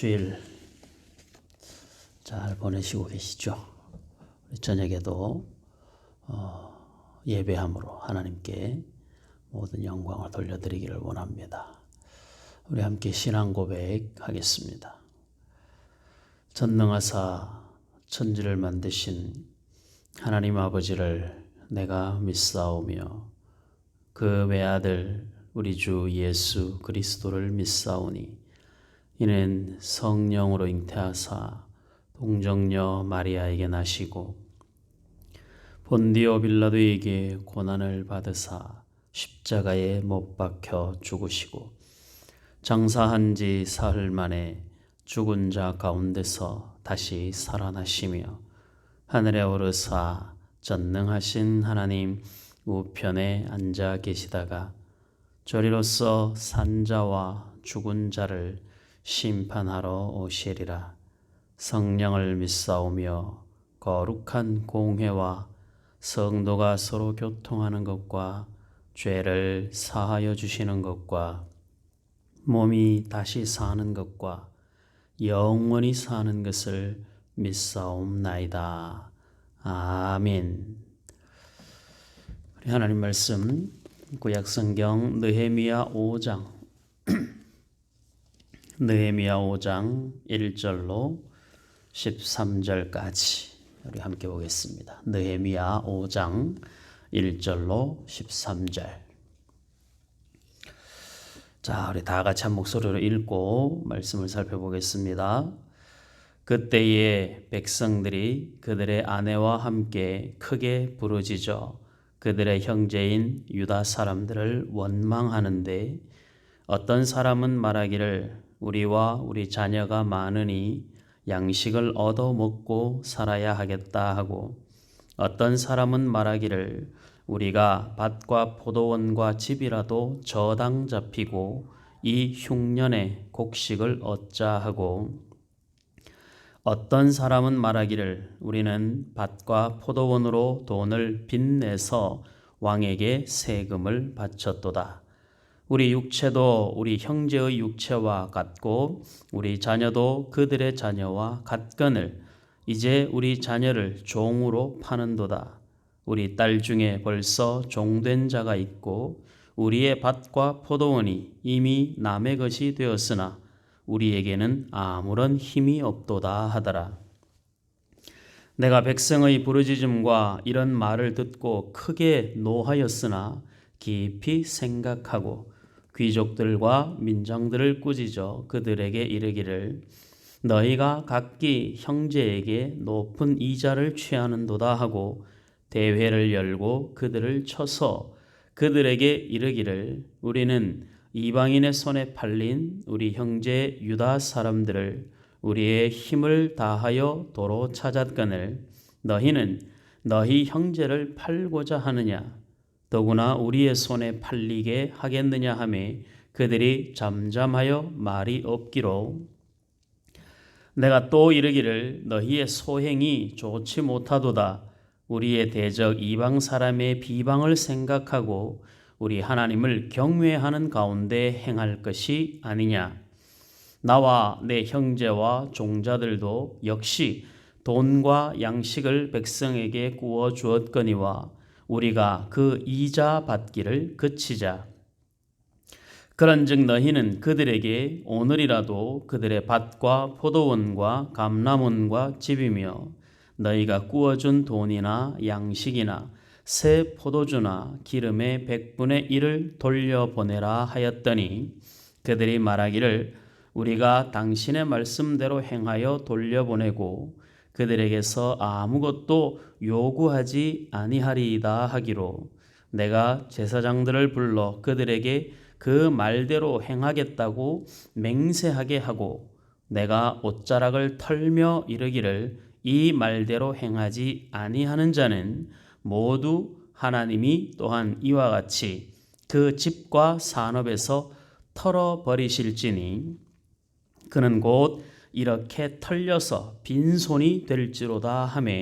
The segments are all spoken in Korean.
주일 잘 보내시고 계시죠? 우리 저녁에도 예배함으로 하나님께 모든 영광을 돌려드리기를 원합니다. 우리 함께 신앙 고백하겠습니다. 전능하사 천지를 만드신 하나님 아버지를 내가 믿사오며 그 외아들 우리 주 예수 그리스도를 믿사오니 이는 성령으로 잉태하사 동정녀 마리아에게 나시고 본디오 빌라도에게 고난을 받으사 십자가에 못 박혀 죽으시고 장사한 지 사흘 만에 죽은 자 가운데서 다시 살아나시며 하늘에 오르사 전능하신 하나님 우편에 앉아 계시다가 저리로서 산자와 죽은 자를 심판하러 오시리라. 성령을 믿사오며 거룩한 공회와 성도가 서로 교통하는 것과 죄를 사하여 주시는 것과 몸이 다시 사는 것과 영원히 사는 것을 믿사옵나이다. 아멘. 우리 하나님 말씀 구약성경 느헤미야 5장 느헤미야 5장 1절로 13절까지 우리 함께 보겠습니다. 느헤미야 5장 1절로 13절. 자, 우리 다 같이 한 목소리로 읽고 말씀을 살펴보겠습니다. 그때에 백성들이 그들의 아내와 함께 크게 부르짖어 그들의 형제인 유다 사람들을 원망하는데 어떤 사람은 말하기를 우리와 우리 자녀가 많으니 양식을 얻어 먹고 살아야 하겠다 하고 어떤 사람은 말하기를 우리가 밭과 포도원과 집이라도 저당 잡히고 이 흉년에 곡식을 얻자 하고 어떤 사람은 말하기를 우리는 밭과 포도원으로 돈을 빚내서 왕에게 세금을 바쳤도다. 우리 육체도 우리 형제의 육체와 같고 우리 자녀도 그들의 자녀와 같거늘 이제 우리 자녀를 종으로 파는도다. 우리 딸 중에 벌써 종된 자가 있고 우리의 밭과 포도원이 이미 남의 것이 되었으나 우리에게는 아무런 힘이 없도다 하더라. 내가 백성의 부르짖음과 이런 말을 듣고 크게 노하였으나 깊이 생각하고 귀족들과 민장들을 꾸짖어 그들에게 이르기를 너희가 각기 형제에게 높은 이자를 취하는도다 하고 대회를 열고 그들을 쳐서 그들에게 이르기를 우리는 이방인의 손에 팔린 우리 형제 유다 사람들을 우리의 힘을 다하여 도로 찾았거늘 너희는 너희 형제를 팔고자 하느냐 더구나 우리의 손에 팔리게 하겠느냐 하며 그들이 잠잠하여 말이 없기로 내가 또 이르기를 너희의 소행이 좋지 못하도다. 우리의 대적 이방 사람의 비방을 생각하고 우리 하나님을 경외하는 가운데 행할 것이 아니냐. 나와 내 형제와 종자들도 역시 돈과 양식을 백성에게 구워 주었거니와 우리가 그 이자 받기를 그치자. 그런즉 너희는 그들에게 오늘이라도 그들의 밭과 포도원과 감람원과 집이며 너희가 구워준 돈이나 양식이나 새 포도주나 기름의 100분의 1을 돌려보내라 하였더니 그들이 말하기를 우리가 당신의 말씀대로 행하여 돌려보내고 그들에게서 아무것도 요구하지 아니하리이다 하기로 내가 제사장들을 불러 그들에게 그 말대로 행하겠다고 맹세하게 하고 내가 옷자락을 털며 이르기를 이 말대로 행하지 아니하는 자는 모두 하나님이 또한 이와 같이 그 집과 산업에서 털어버리실지니 그는 곧 이렇게 털려서 빈손이 될지로다 하며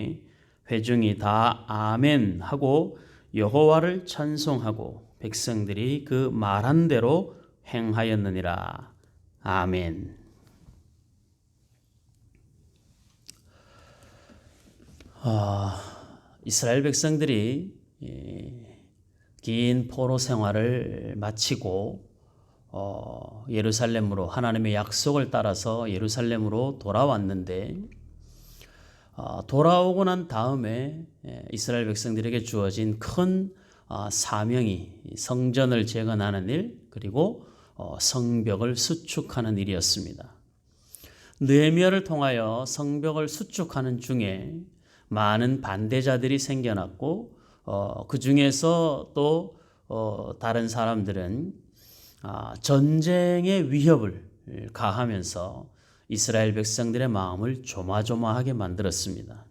회중이 다 아멘 하고 여호와를 찬송하고 백성들이 그 말한 대로 행하였느니라. 아멘. 이스라엘 백성들이 긴 포로 생활을 마치고 예루살렘으로 하나님의 약속을 따라서 예루살렘으로 돌아왔는데 돌아오고 난 다음에 이스라엘 백성들에게 주어진 큰 사명이 성전을 재건하는 일 그리고 성벽을 수축하는 일이었습니다. 느헤미야를 통하여 성벽을 수축하는 중에 많은 반대자들이 생겨났고 그 중에서 또 다른 사람들은 전쟁의 위협을 가하면서 이스라엘 백성들의 마음을 조마조마하게 만들었습니다.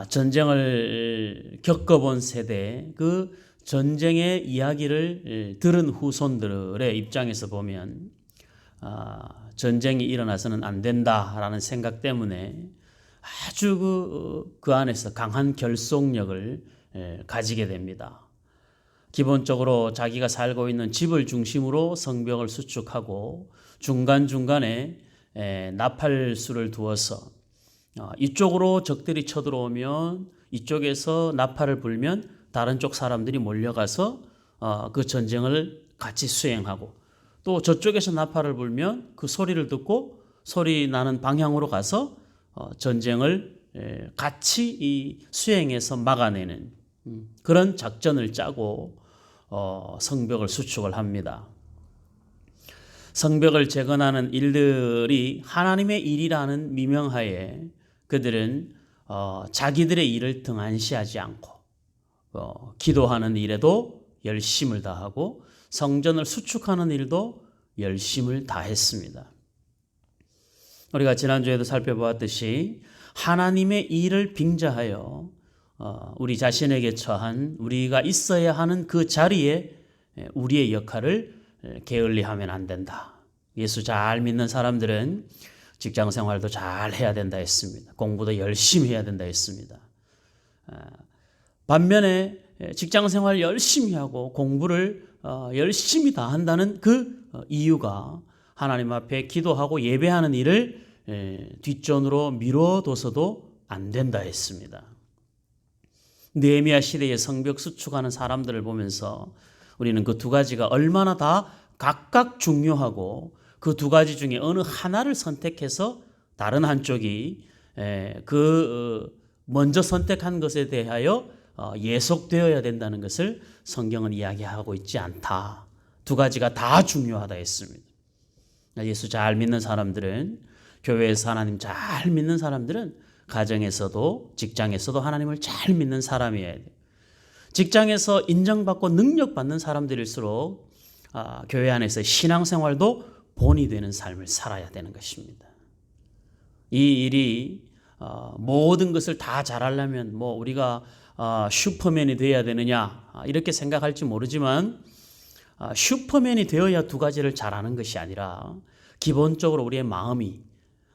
전쟁을 겪어본 세대, 그 전쟁의 이야기를 들은 후손들의 입장에서 보면 전쟁이 일어나서는 안 된다라는 생각 때문에 아주 그 안에서 강한 결속력을 가지게 됩니다. 기본적으로 자기가 살고 있는 집을 중심으로 성벽을 수축하고 중간중간에 나팔수를 두어서 이쪽으로 적들이 쳐들어오면 이쪽에서 나팔을 불면 다른 쪽 사람들이 몰려가서 그 전쟁을 같이 수행하고 또 저쪽에서 나팔을 불면 그 소리를 듣고 소리 나는 방향으로 가서 전쟁을 같이 수행해서 막아내는 그런 작전을 짜고 성벽을 수축을 합니다. 성벽을 재건하는 일들이 하나님의 일이라는 미명하에 그들은 자기들의 일을 등한시하지 않고 기도하는 일에도 열심을 다하고 성전을 수축하는 일도 열심을 다했습니다. 우리가 지난주에도 살펴보았듯이 하나님의 일을 빙자하여 우리 자신에게 처한 우리가 있어야 하는 그 자리에 우리의 역할을 게을리하면 안 된다. 예수 잘 믿는 사람들은 직장 생활도 잘 해야 된다 했습니다. 공부도 열심히 해야 된다 했습니다. 반면에 직장 생활 열심히 하고 공부를 열심히 다 한다는 그 이유가 하나님 앞에 기도하고 예배하는 일을 뒷전으로 미뤄둬서도 안 된다 했습니다. 느헤미야 시대의 성벽 수축하는 사람들을 보면서 우리는 그 두 가지가 얼마나 다 각각 중요하고 그 두 가지 중에 어느 하나를 선택해서 다른 한쪽이 먼저 선택한 것에 대하여 예속되어야 된다는 것을 성경은 이야기하고 있지 않다. 두 가지가 다 중요하다 했습니다. 예수 잘 믿는 사람들은 교회에서 하나님 잘 믿는 사람들은 가정에서도 직장에서도 하나님을 잘 믿는 사람이어야 돼요. 직장에서 인정받고 능력받는 사람들일수록 교회 안에서 신앙생활도 본이 되는 삶을 살아야 되는 것입니다. 이 일이 모든 것을 다 잘하려면 우리가 슈퍼맨이 되어야 되느냐 이렇게 생각할지 모르지만 슈퍼맨이 되어야 두 가지를 잘하는 것이 아니라 기본적으로 우리의 마음이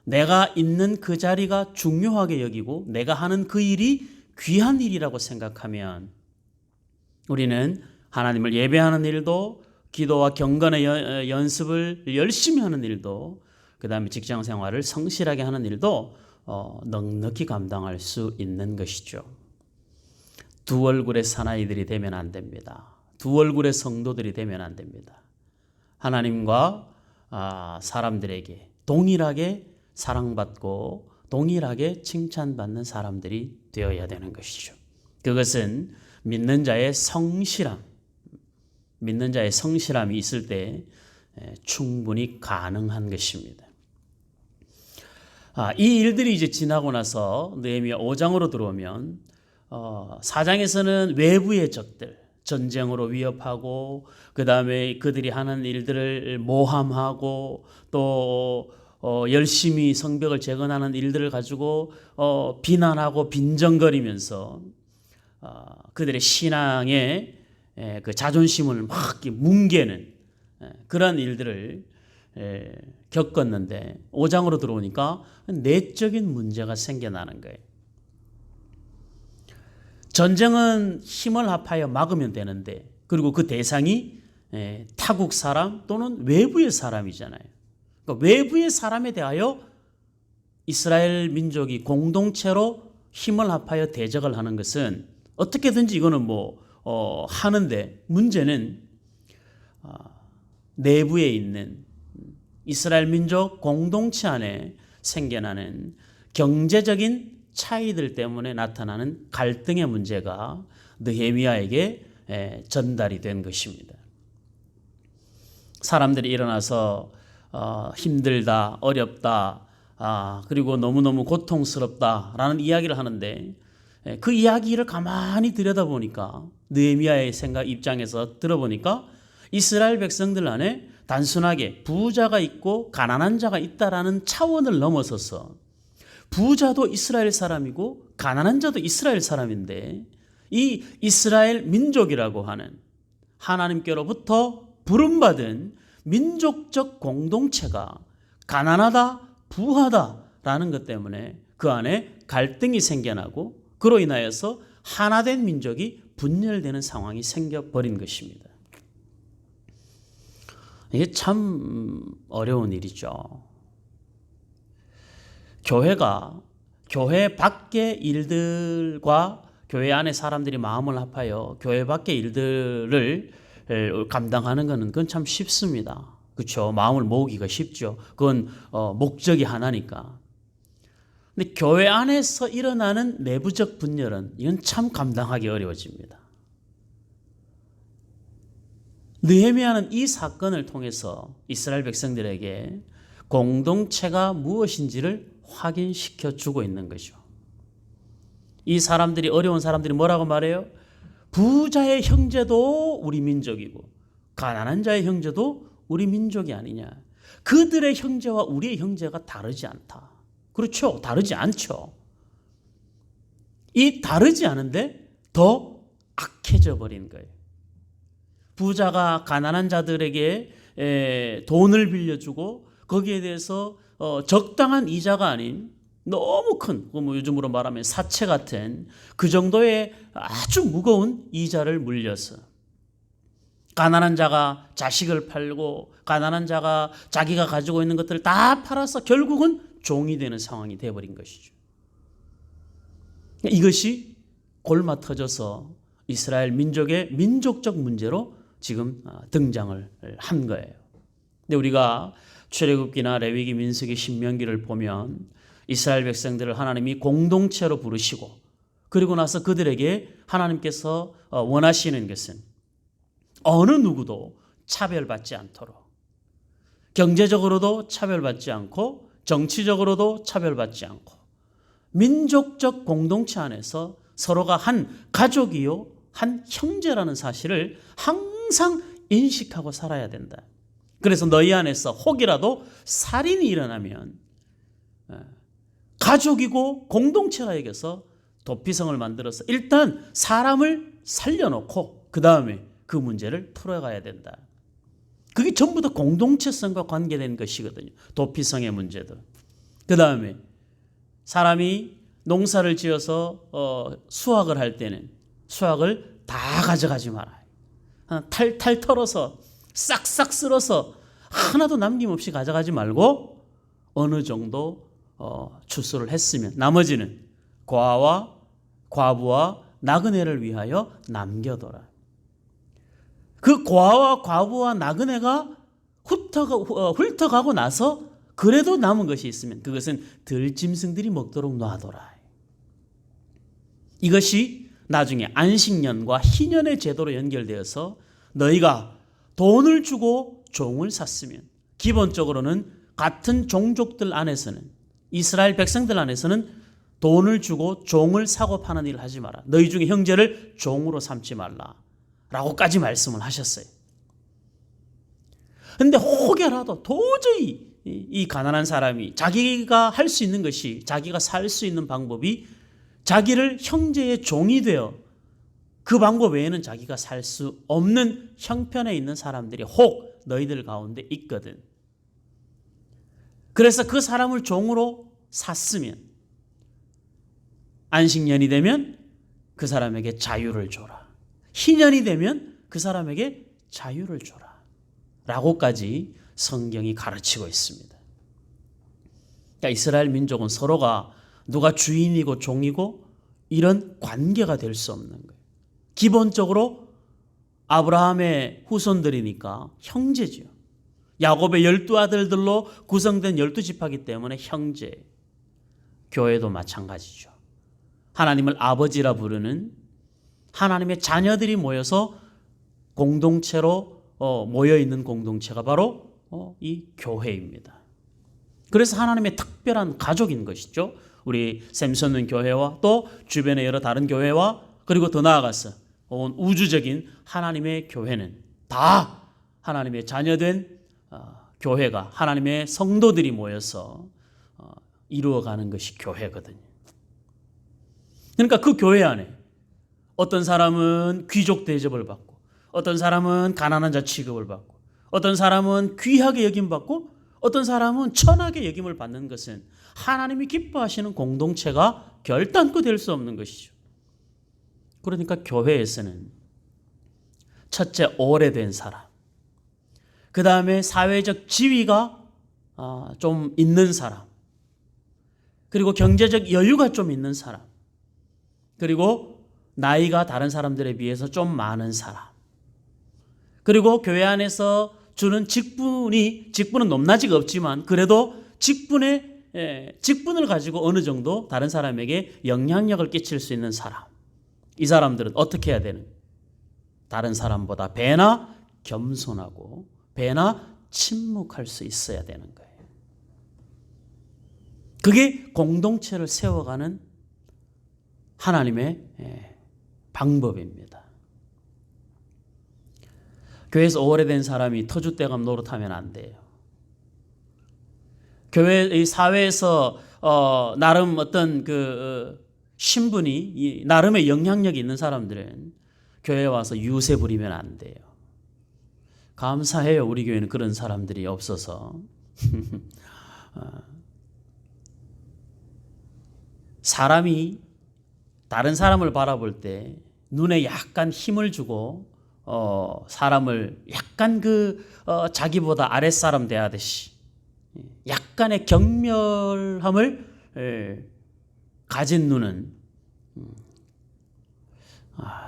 내가 있는 그 자리가 중요하게 여기고 내가 하는 그 일이 귀한 일이라고 생각하면 우리는 하나님을 예배하는 일도 기도와 경건의 연습을 열심히 하는 일도 그 다음에 직장 생활을 성실하게 하는 일도 넉넉히 감당할 수 있는 것이죠. 두 얼굴의 사나이들이 되면 안 됩니다. 두 얼굴의 성도들이 되면 안 됩니다. 하나님과 사람들에게 동일하게 사랑받고 동일하게 칭찬받는 사람들이 되어야 되는 것이죠. 그것은 믿는 자의 성실함이 있을 때 충분히 가능한 것입니다. 이 일들이 이제 지나고 나서 느헤미야 5장으로 들어오면 4장에서는 외부의 적들, 전쟁으로 위협하고 그 다음에 그들이 하는 일들을 모함하고 또 열심히 성벽을 재건하는 일들을 가지고 비난하고 빈정거리면서 그들의 신앙의 그 자존심을 막 뭉개는 그런 일들을 겪었는데 5장으로 들어오니까 내적인 문제가 생겨나는 거예요. 전쟁은 힘을 합하여 막으면 되는데 그리고 그 대상이 타국 사람 또는 외부의 사람이잖아요. 그러니까 외부의 사람에 대하여 이스라엘 민족이 공동체로 힘을 합하여 대적을 하는 것은 어떻게든지 이거는 하는데, 문제는 내부에 있는 이스라엘 민족 공동체 안에 생겨나는 경제적인 차이들 때문에 나타나는 갈등의 문제가 느헤미야에게 전달이 된 것입니다. 사람들이 일어나서 힘들다, 어렵다, 그리고 너무너무 고통스럽다라는 이야기를 하는데, 그 이야기를 가만히 들여다보니까, 느헤미야의 생각 입장에서 들어보니까 이스라엘 백성들 안에 단순하게 부자가 있고 가난한 자가 있다라는 차원을 넘어서서 부자도 이스라엘 사람이고 가난한 자도 이스라엘 사람인데, 이 이스라엘 민족이라고 하는 하나님께로부터 부름받은 민족적 공동체가 가난하다, 부하다라는 것 때문에 그 안에 갈등이 생겨나고, 그로 인하여서 하나된 민족이 분열되는 상황이 생겨버린 것입니다. 이게 참 어려운 일이죠. 교회가 교회 밖의 일들과 교회 안에 사람들이 마음을 합하여 교회 밖의 일들을 감당하는 것은 그건 참 쉽습니다. 그렇죠? 마음을 모으기가 쉽죠. 그건 목적이 하나니까. 근데 교회 안에서 일어나는 내부적 분열은 이건 참 감당하기 어려워집니다. 느헤미야는 이 사건을 통해서 이스라엘 백성들에게 공동체가 무엇인지를 확인시켜 주고 있는 거죠. 이 사람들이, 어려운 사람들이 뭐라고 말해요? 부자의 형제도 우리 민족이고 가난한 자의 형제도 우리 민족이 아니냐. 그들의 형제와 우리의 형제가 다르지 않다. 그렇죠? 다르지 않죠. 이 다르지 않은데 더 악해져 버린 거예요. 부자가 가난한 자들에게 돈을 빌려주고 거기에 대해서 적당한 이자가 아닌 너무 큰, 요즘으로 말하면 사채 같은 그 정도의 아주 무거운 이자를 물려서 가난한 자가 자식을 팔고 가난한 자가 자기가 가지고 있는 것들을 다 팔아서 결국은 종이 되는 상황이 되어버린 것이죠. 이것이 골마 터져서 이스라엘 민족의 민족적 문제로 지금 등장을 한 거예요. 근데 우리가 출애굽기나 레위기, 민수기, 신명기를 보면 이스라엘 백성들을 하나님이 공동체로 부르시고, 그리고 나서 그들에게 하나님께서 원하시는 것은 어느 누구도 차별받지 않도록, 경제적으로도 차별받지 않고 정치적으로도 차별받지 않고 민족적 공동체 안에서 서로가 한 가족이요 한 형제라는 사실을 항상 인식하고 살아야 된다. 그래서 너희 안에서 혹이라도 살인이 일어나면 가족이고 공동체라 여겨서 도피성을 만들어서 일단 사람을 살려놓고 그 다음에 그 문제를 풀어가야 된다. 그게 전부 다 공동체성과 관계된 것이거든요. 도피성의 문제도. 그 다음에 사람이 농사를 지어서 수확을 할 때는 수확을 다 가져가지 말아요. 탈탈 털어서 싹싹 쓸어서 하나도 남김없이 가져가지 말고 어느 정도 추수를 했으면 나머지는 과와 과부와 나그네를 위하여 남겨둬라. 그 과와 과부와 나그네가 훑어가고 나서 그래도 남은 것이 있으면 그것은 들짐승들이 먹도록 놔둬라. 이것이 나중에 안식년과 희년의 제도로 연결되어서 너희가 돈을 주고 종을 샀으면, 기본적으로는 같은 종족들 안에서는, 이스라엘 백성들 안에서는 돈을 주고 종을 사고 파는 일을 하지 마라. 너희 중에 형제를 종으로 삼지 말라 라고까지 말씀을 하셨어요. 그런데 혹여라도 도저히 이 가난한 사람이 자기가 할 수 있는 것이, 자기가 살 수 있는 방법이 자기를 형제의 종이 되어 그 방법 외에는 자기가 살 수 없는 형편에 있는 사람들이 혹 너희들 가운데 있거든. 그래서 그 사람을 종으로 샀으면 안식년이 되면 그 사람에게 자유를 줘라. 희년이 되면 그 사람에게 자유를 줘라 라고까지 성경이 가르치고 있습니다. 그러니까 이스라엘 민족은 서로가 누가 주인이고 종이고 이런 관계가 될 수 없는 거예요. 기본적으로 아브라함의 후손들이니까 형제지요. 야곱의 12아들들로 구성된 12지파이기 때문에 형제. 교회도 마찬가지죠. 하나님을 아버지라 부르는 하나님의 자녀들이 모여서 공동체로 모여있는 공동체가 바로 이 교회입니다. 그래서 하나님의 특별한 가족인 것이죠. 우리 샘서는 교회와 또 주변의 여러 다른 교회와 그리고 더 나아가서 온 우주적인 하나님의 교회는 다 하나님의 자녀된 교회가 하나님의 성도들이 모여서 이루어가는 것이 교회거든요. 그러니까 그 교회 안에 어떤 사람은 귀족 대접을 받고 어떤 사람은 가난한 자 취급을 받고 어떤 사람은 귀하게 여김받고 어떤 사람은 천하게 여김을 받는 것은 하나님이 기뻐하시는 공동체가 결단코 될 수 없는 것이죠. 그러니까 교회에서는 첫째 오래된 사람, 그 다음에 사회적 지위가 좀 있는 사람, 그리고 경제적 여유가 좀 있는 사람, 그리고 나이가 다른 사람들에 비해서 좀 많은 사람, 그리고 교회 안에서 주는 직분은 높낮이가 없지만 그래도 직분을 가지고 어느 정도 다른 사람에게 영향력을 끼칠 수 있는 사람. 이 사람들은 어떻게 해야 되는? 다른 사람보다 배나 겸손하고 배나 침묵할 수 있어야 되는 거예요. 그게 공동체를 세워가는 하나님의 방법입니다. 교회에서 오래된 사람이 터줏대감 노릇하면 안 돼요. 교회 사회에서 나름 어떤 신분이 나름의 영향력이 있는 사람들은 교회에 와서 유세 부리면 안 돼요. 감사해요. 우리 교회는 그런 사람들이 없어서. 사람이 다른 사람을 바라볼 때 눈에 약간 힘을 주고 사람을 약간 자기보다 아랫사람 대하듯이 약간의 경멸함을 가진 눈은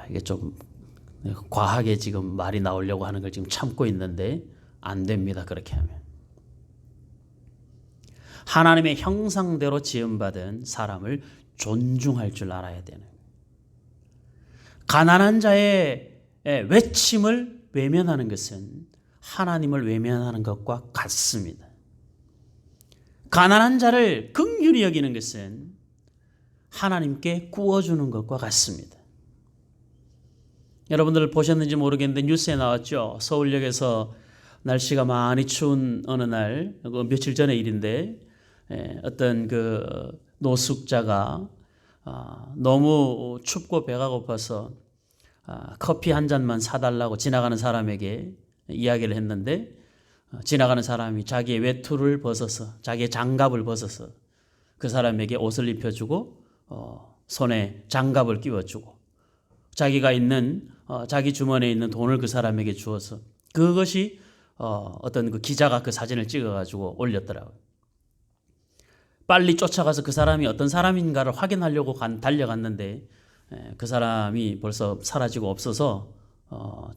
이게 좀 과하게 지금 말이 나오려고 하는 걸 지금 참고 있는데 안 됩니다. 그렇게 하면 하나님의 형상대로 지음받은 사람을 존중할 줄 알아야 되는 거예요. 가난한 자의 외침을 외면하는 것은 하나님을 외면하는 것과 같습니다. 가난한 자를 긍휼히 여기는 것은 하나님께 구워주는 것과 같습니다. 여러분들 보셨는지 모르겠는데 뉴스에 나왔죠. 서울역에서 날씨가 많이 추운 어느 날, 며칠 전의 일인데 어떤 노숙자가 너무 춥고 배가 고파서 커피 한 잔만 사달라고 지나가는 사람에게 이야기를 했는데 지나가는 사람이 자기의 외투를 벗어서 자기의 장갑을 벗어서 그 사람에게 옷을 입혀주고 손에 장갑을 끼워주고 자기가 있는 자기 주머니에 있는 돈을 그 사람에게 주어서 그것이 어떤 기자가 그 사진을 찍어가지고 올렸더라고요. 빨리 쫓아가서 그 사람이 어떤 사람인가를 확인하려고 달려갔는데 그 사람이 벌써 사라지고 없어서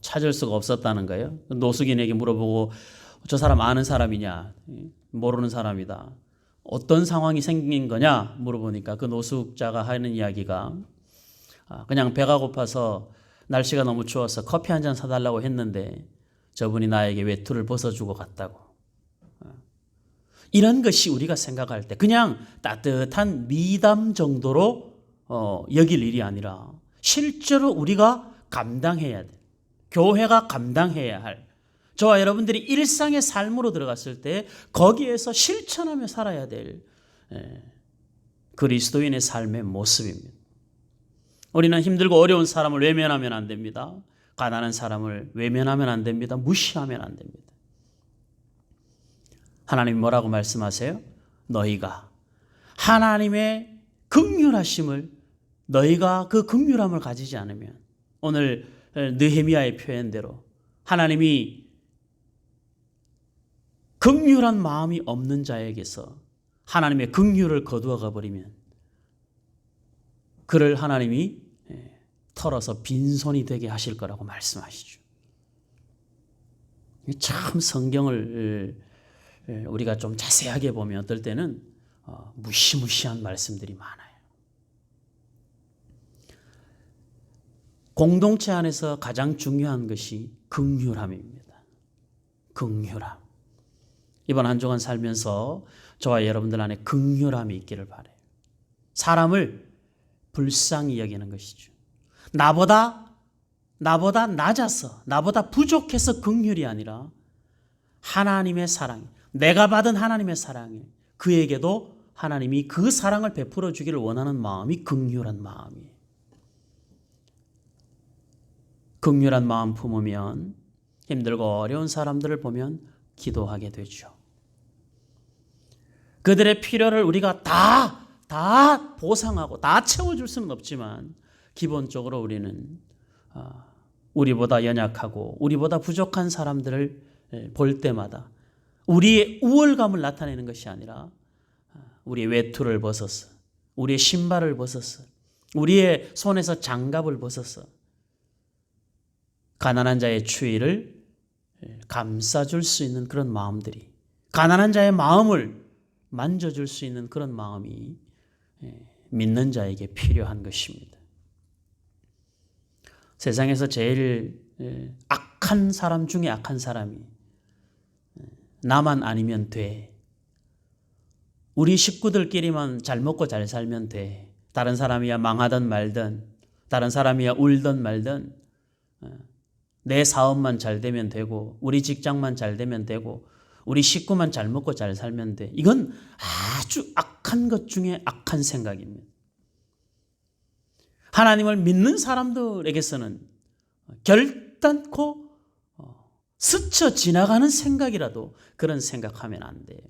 찾을 수가 없었다는 거예요. 노숙인에게 물어보고 저 사람 아는 사람이냐? 모르는 사람이다. 어떤 상황이 생긴 거냐? 물어보니까 그 노숙자가 하는 이야기가 그냥 배가 고파서 날씨가 너무 추워서 커피 한 잔 사달라고 했는데 저분이 나에게 외투를 벗어주고 갔다고. 이런 것이 우리가 생각할 때 그냥 따뜻한 미담 정도로 여길 일이 아니라 실제로 우리가 감당해야 돼. 교회가 감당해야 할 저와 여러분들이 일상의 삶으로 들어갔을 때 거기에서 실천하며 살아야 될 그리스도인의 삶의 모습입니다. 우리는 힘들고 어려운 사람을 외면하면 안 됩니다. 가난한 사람을 외면하면 안 됩니다. 무시하면 안 됩니다. 하나님이 뭐라고 말씀하세요? 너희가 하나님의 긍휼하심을 너희가 그 긍휼함을 가지지 않으면 오늘 느헤미야의 표현대로 하나님이 긍휼한 마음이 없는 자에게서 하나님의 긍휼을 거두어가 버리면 그를 하나님이 털어서 빈손이 되게 하실 거라고 말씀하시죠. 참 성경을 우리가 좀 자세하게 보면 어떨 때는 무시무시한 말씀들이 많아요. 공동체 안에서 가장 중요한 것이 긍휼함입니다. 긍휼함. 이번 한 주간 살면서 저와 여러분들 안에 긍휼함이 있기를 바라요. 사람을 불쌍히 여기는 것이죠. 나보다 낮아서, 나보다 부족해서 긍휼이 아니라 하나님의 사랑, 내가 받은 하나님의 사랑에 그에게도 하나님이 그 사랑을 베풀어 주기를 원하는 마음이 긍휼한 마음이에요. 긍휼한 마음 품으면 힘들고 어려운 사람들을 보면 기도하게 되죠. 그들의 필요를 우리가 다 보상하고 다 채워줄 수는 없지만 기본적으로 우리는 우리보다 연약하고 우리보다 부족한 사람들을 볼 때마다 우리의 우월감을 나타내는 것이 아니라 우리의 외투를 벗어서 우리의 신발을 벗어서 우리의 손에서 장갑을 벗어서 가난한 자의 추위를 감싸줄 수 있는 그런 마음들이, 가난한 자의 마음을 만져줄 수 있는 그런 마음이 믿는 자에게 필요한 것입니다. 세상에서 제일 악한 사람 중에 악한 사람이 나만 아니면 돼. 우리 식구들끼리만 잘 먹고 잘 살면 돼. 다른 사람이야 망하든 말든, 다른 사람이야 울든 말든, 내 사업만 잘 되면 되고 우리 직장만 잘 되면 되고 우리 식구만 잘 먹고 잘 살면 돼. 이건 아주 악한 것 중에 악한 생각입니다. 하나님을 믿는 사람들에게서는 결단코 스쳐 지나가는 생각이라도 그런 생각하면 안 돼요.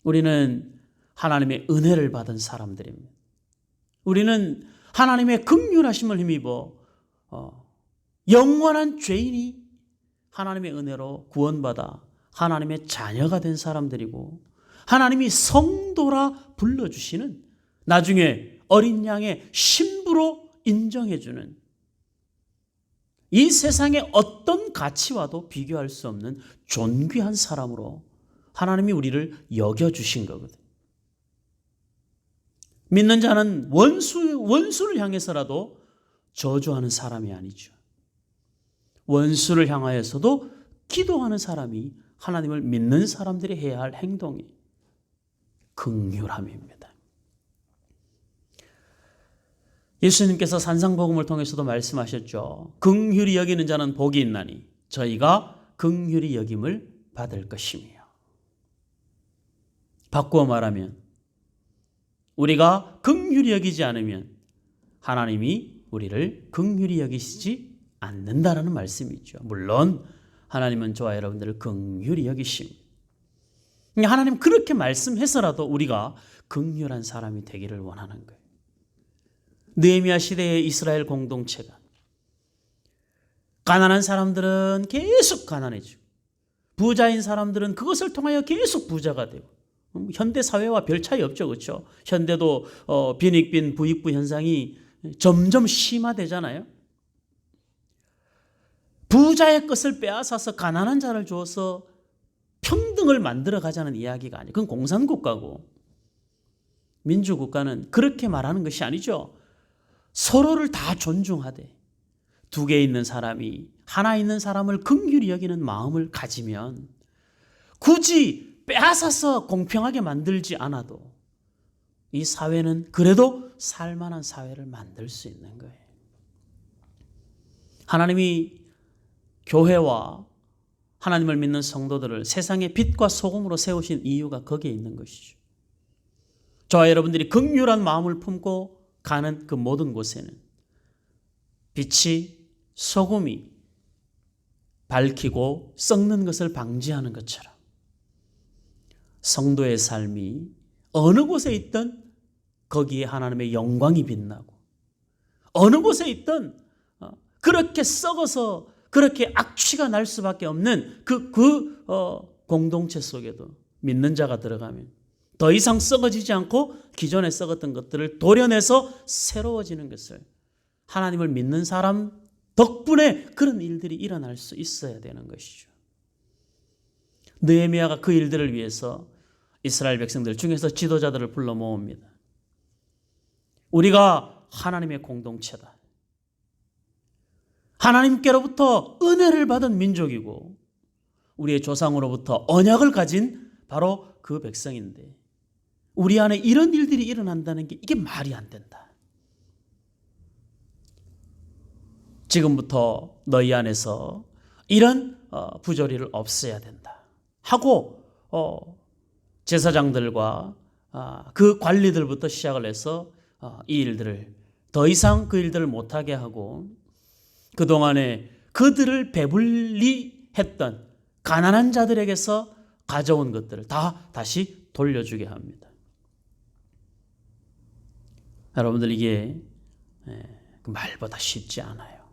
우리는 하나님의 은혜를 받은 사람들입니다. 우리는 하나님의 긍휼하심을 힘입어 영원한 죄인이 하나님의 은혜로 구원받아 하나님의 자녀가 된 사람들이고 하나님이 성도라 불러주시는 나중에 어린 양의 신부로 인정해주는 이 세상의 어떤 가치와도 비교할 수 없는 존귀한 사람으로 하나님이 우리를 여겨주신 거거든요. 믿는 자는 원수를 향해서라도 저주하는 사람이 아니죠. 원수를 향하여서도 기도하는 사람이 하나님을 믿는 사람들이 해야 할 행동이 긍휼함입니다. 예수님께서 산상복음을 통해서도 말씀하셨죠. 긍휼히 여기는 자는 복이 있나니 저희가 긍휼히 여김을 받을 것이며. 바꾸어 말하면 우리가 긍휼히 여기지 않으면 하나님이 우리를 긍휼히 여기시지 않는다라는 말씀이죠. 물론 하나님은 저와 여러분들을 긍휼히 여기십니다. 하나님 그렇게 말씀해서라도 우리가 긍휼한 사람이 되기를 원하는 거예요. 느헤미야 시대의 이스라엘 공동체가 가난한 사람들은 계속 가난해지고 부자인 사람들은 그것을 통하여 계속 부자가 되고 현대 사회와 별 차이 없죠. 그렇죠? 현대도 빈익빈 부익부 현상이 점점 심화되잖아요. 부자의 것을 빼앗아서 가난한 자를 주어서 평등을 만들어 가자는 이야기가 아니에요. 그건 공산국가고 민주국가는 그렇게 말하는 것이 아니죠. 서로를 다 존중하되 두 개 있는 사람이 하나 있는 사람을 긍휼히 여기는 마음을 가지면 굳이 빼앗아서 공평하게 만들지 않아도 이 사회는 그래도 살만한 사회를 만들 수 있는 거예요. 하나님이 교회와 하나님을 믿는 성도들을 세상의 빛과 소금으로 세우신 이유가 거기에 있는 것이죠. 저와 여러분들이 긍휼한 마음을 품고 가는 그 모든 곳에는 빛이 소금이 밝히고 썩는 것을 방지하는 것처럼 성도의 삶이 어느 곳에 있든 거기에 하나님의 영광이 빛나고 어느 곳에 있든 그렇게 썩어서 그렇게 악취가 날 수밖에 없는 그 공동체 속에도 믿는 자가 들어가면 더 이상 썩어지지 않고 기존에 썩었던 것들을 도려내서 새로워지는 것을 하나님을 믿는 사람 덕분에 그런 일들이 일어날 수 있어야 되는 것이죠. 느헤미야가 그 일들을 위해서 이스라엘 백성들 중에서 지도자들을 불러 모읍니다. 우리가 하나님의 공동체다. 하나님께로부터 은혜를 받은 민족이고 우리의 조상으로부터 언약을 가진 바로 그 백성인데 우리 안에 이런 일들이 일어난다는 게 이게 말이 안 된다. 지금부터 너희 안에서 이런 부조리를 없애야 된다 하고 제사장들과 그 관리들부터 시작을 해서 이 일들을 더 이상 그 일들을 못하게 하고 그동안에 그들을 배불리 했던 가난한 자들에게서 가져온 것들을 다 다시 돌려주게 합니다. 여러분들 이게 말보다 쉽지 않아요.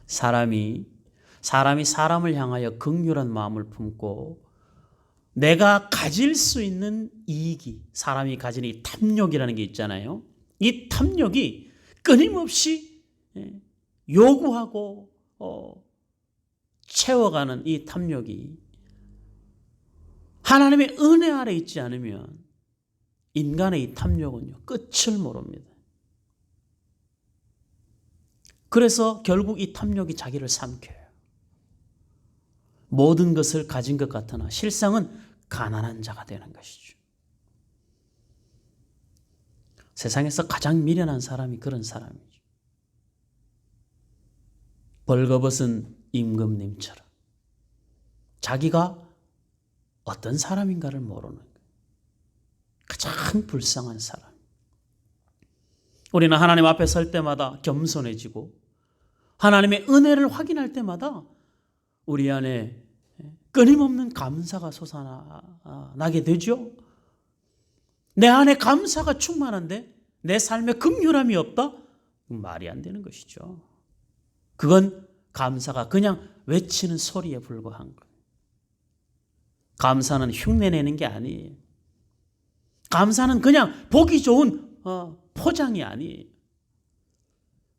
사람이 사람을 향하여 긍휼한 마음을 품고 내가 가질 수 있는 이익이 사람이 가진 이 탐욕이라는 게 있잖아요. 이 탐욕이 끊임없이 요구하고 채워가는 이 탐욕이 하나님의 은혜 아래 있지 않으면 인간의 이 탐욕은요 끝을 모릅니다. 그래서 결국 이 탐욕이 자기를 삼켜요. 모든 것을 가진 것 같으나 실상은 가난한 자가 되는 것이죠. 세상에서 가장 미련한 사람이 그런 사람이죠. 벌거벗은 임금님처럼 자기가 어떤 사람인가를 모르는 거예요. 가장 불쌍한 사람. 우리는 하나님 앞에 설 때마다 겸손해지고 하나님의 은혜를 확인할 때마다 우리 안에 끊임없는 감사가 솟아나게 되죠. 내 안에 감사가 충만한데 내 삶에 긍휼함이 없다? 말이 안 되는 것이죠. 그건 감사가 그냥 외치는 소리에 불과한 거예요. 감사는 흉내내는 게 아니에요. 감사는 그냥 보기 좋은 포장이 아니에요.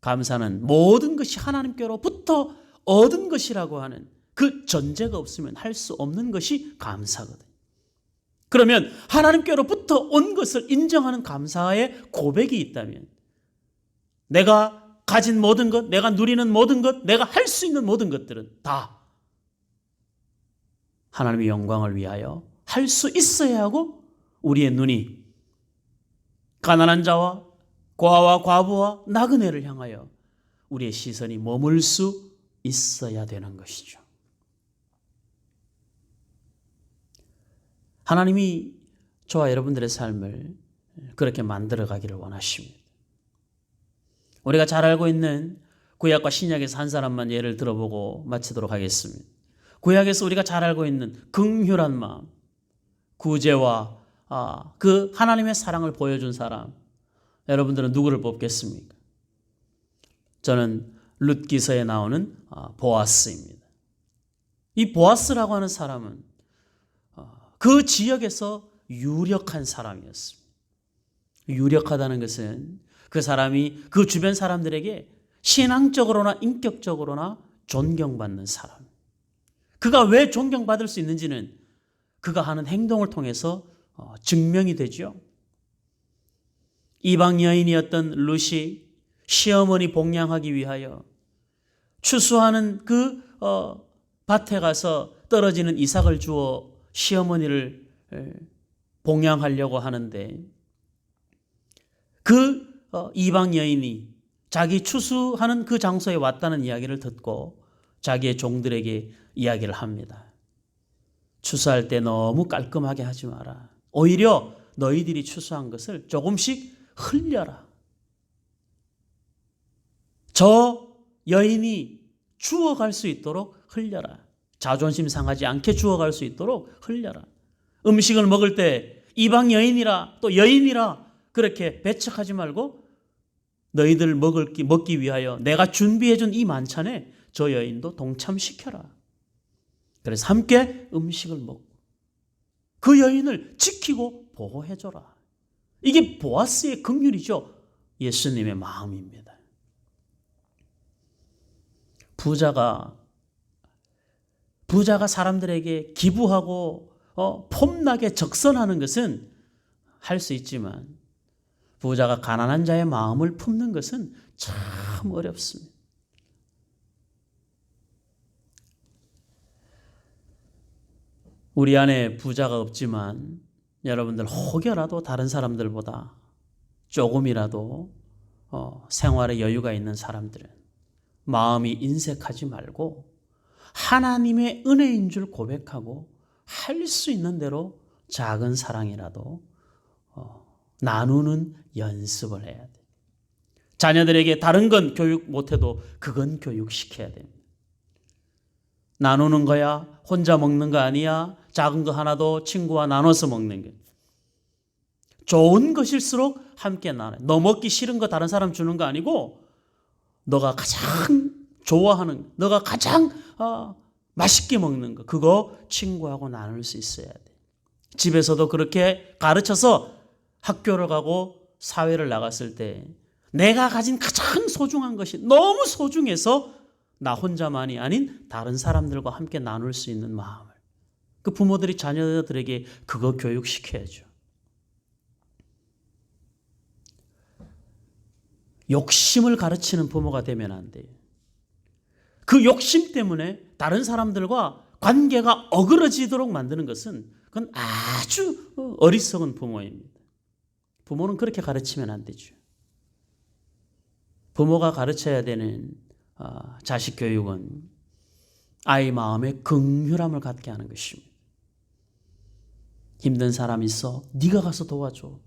감사는 모든 것이 하나님께로부터 얻은 것이라고 하는 그 전제가 없으면 할 수 없는 것이 감사거든요. 그러면 하나님께로부터 온 것을 인정하는 감사의 고백이 있다면 내가 가진 모든 것, 내가 누리는 모든 것, 내가 할 수 있는 모든 것들은 다 하나님의 영광을 위하여 할 수 있어야 하고 우리의 눈이 가난한 자와 고아와 과부와 나그네를 향하여 우리의 시선이 머물 수 있어야 되는 것이죠. 하나님이 저와 여러분들의 삶을 그렇게 만들어가기를 원하십니다. 우리가 잘 알고 있는 구약과 신약에서 한 사람만 예를 들어보고 마치도록 하겠습니다. 구약에서 우리가 잘 알고 있는 긍휼한 마음, 구제와 그 하나님의 사랑을 보여준 사람, 여러분들은 누구를 뽑겠습니까? 저는 룻기서에 나오는 보아스입니다. 이 보아스라고 하는 사람은 그 지역에서 유력한 사람이었습니다. 유력하다는 것은 그 사람이 그 주변 사람들에게 신앙적으로나 인격적으로나 존경받는 사람. 그가 왜 존경받을 수 있는지는 그가 하는 행동을 통해서 증명이 되죠. 이방 여인이었던 룻이 시어머니 복양하기 위하여 추수하는 그 밭에 가서 떨어지는 이삭을 주어 시어머니를 봉양하려고 하는데 그 이방 여인이 자기 추수하는 그 장소에 왔다는 이야기를 듣고 자기의 종들에게 이야기를 합니다. 추수할 때 너무 깔끔하게 하지 마라. 오히려 너희들이 추수한 것을 조금씩 흘려라. 저 여인이 주워갈 수 있도록 흘려라. 자존심 상하지 않게 주워갈 수 있도록 흘려라. 음식을 먹을 때 이방 여인이라 또 여인이라 그렇게 배척하지 말고 너희들 먹기 위하여 내가 준비해준 이 만찬에 저 여인도 동참시켜라. 그래서 함께 음식을 먹고 그 여인을 지키고 보호해줘라. 이게 보아스의 긍휼이죠. 예수님의 마음입니다. 부자가 사람들에게 기부하고 폼나게 적선하는 것은 할 수 있지만 부자가 가난한 자의 마음을 품는 것은 참 어렵습니다. 우리 안에 부자가 없지만 여러분들 혹여라도 다른 사람들보다 조금이라도 생활에 여유가 있는 사람들은 마음이 인색하지 말고 하나님의 은혜인 줄 고백하고 할 수 있는 대로 작은 사랑이라도 나누는 연습을 해야 돼. 자녀들에게 다른 건 교육 못해도 그건 교육시켜야 됩니다. 나누는 거야. 혼자 먹는 거 아니야. 작은 거 하나도 친구와 나눠서 먹는 거. 좋은 것일수록 함께 나눠. 너 먹기 싫은 거 다른 사람 주는 거 아니고 너가 가장 좋아하는, 너가 가장 맛있게 먹는 거, 그거 친구하고 나눌 수 있어야 돼. 집에서도 그렇게 가르쳐서 학교를 가고 사회를 나갔을 때 내가 가진 가장 소중한 것이 너무 소중해서 나 혼자만이 아닌 다른 사람들과 함께 나눌 수 있는 마음을, 그 부모들이 자녀들에게 그거 교육시켜야죠. 욕심을 가르치는 부모가 되면 안 돼요. 그 욕심 때문에 다른 사람들과 관계가 어그러지도록 만드는 것은 그건 아주 어리석은 부모입니다. 부모는 그렇게 가르치면 안 되죠. 부모가 가르쳐야 되는 자식 교육은 아이 마음에 긍휼함을 갖게 하는 것입니다. 힘든 사람 있어? 네가 가서 도와줘.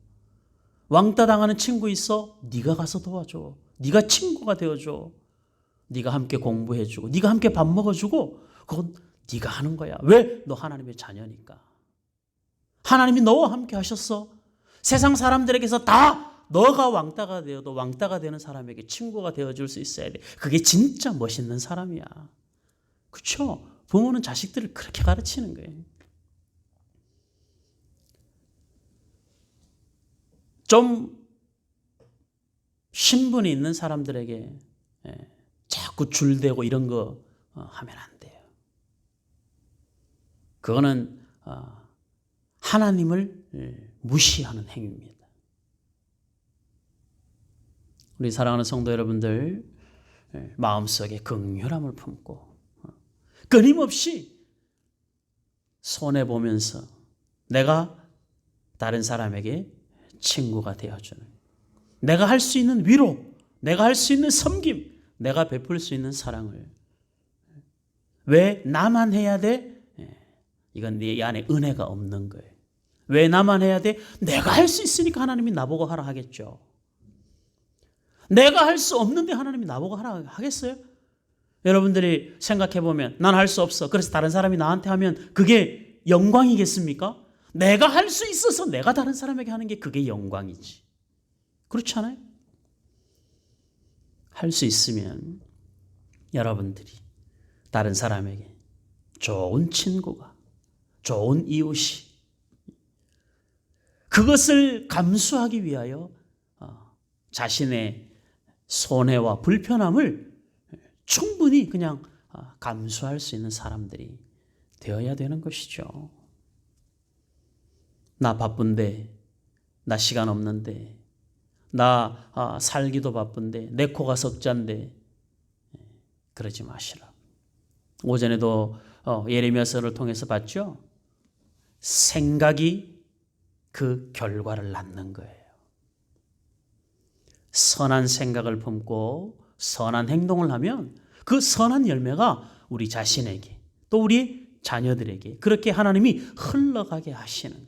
왕따 당하는 친구 있어? 네가 가서 도와줘. 네가 친구가 되어줘. 네가 함께 공부해주고 네가 함께 밥 먹어주고 그건 네가 하는 거야. 왜? 너 하나님의 자녀니까. 하나님이 너와 함께 하셨어. 세상 사람들에게서 다 너가 왕따가 되어도 왕따가 되는 사람에게 친구가 되어줄 수 있어야 돼. 그게 진짜 멋있는 사람이야. 그렇죠? 부모는 자식들을 그렇게 가르치는 거예요. 좀 신분이 있는 사람들에게 자꾸 줄대고 이런 거 하면 안 돼요. 그거는 하나님을 무시하는 행위입니다. 우리 사랑하는 성도 여러분들, 마음속에 긍휼함을 품고 끊임없이 손해보면서 내가 다른 사람에게 친구가 되어주는, 내가 할 수 있는 위로, 내가 할 수 있는 섬김, 내가 베풀 수 있는 사랑을 왜 나만 해야 돼? 이건 네 안에 은혜가 없는 거예요. 왜 나만 해야 돼? 내가 할 수 있으니까 하나님이 나보고 하라 하겠죠. 내가 할 수 없는데 하나님이 나보고 하라 하겠어요? 여러분들이 생각해보면 난 할 수 없어. 그래서 다른 사람이 나한테 하면 그게 영광이겠습니까? 내가 할 수 있어서 내가 다른 사람에게 하는 게 그게 영광이지. 그렇지 않아요? 할 수 있으면 여러분들이 다른 사람에게 좋은 친구가, 좋은 이웃이, 그것을 감수하기 위하여 자신의 손해와 불편함을 충분히 그냥 감수할 수 있는 사람들이 되어야 되는 것이죠. 나 바쁜데, 나 시간 없는데, 나 살기도 바쁜데, 내 코가 석잔데, 그러지 마시라. 오전에도 예레미야서를 통해서 봤죠. 생각이 그 결과를 낳는 거예요. 선한 생각을 품고 선한 행동을 하면 그 선한 열매가 우리 자신에게 또 우리 자녀들에게 그렇게 하나님이 흘러가게 하시는 거예요.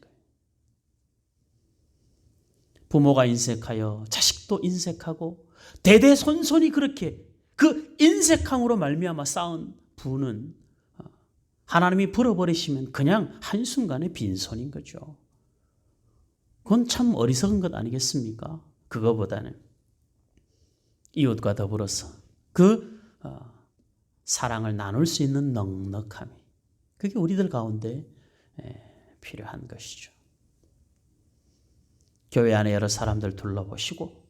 부모가 인색하여 자식도 인색하고 대대손손이 그렇게 그 인색함으로 말미암아 쌓은 부는 하나님이 불어버리시면 그냥 한순간에 빈손인 거죠. 그건 참 어리석은 것 아니겠습니까? 그거보다는 이웃과 더불어서 그 사랑을 나눌 수 있는 넉넉함이, 그게 우리들 가운데 필요한 것이죠. 교회 안에 여러 사람들 둘러보시고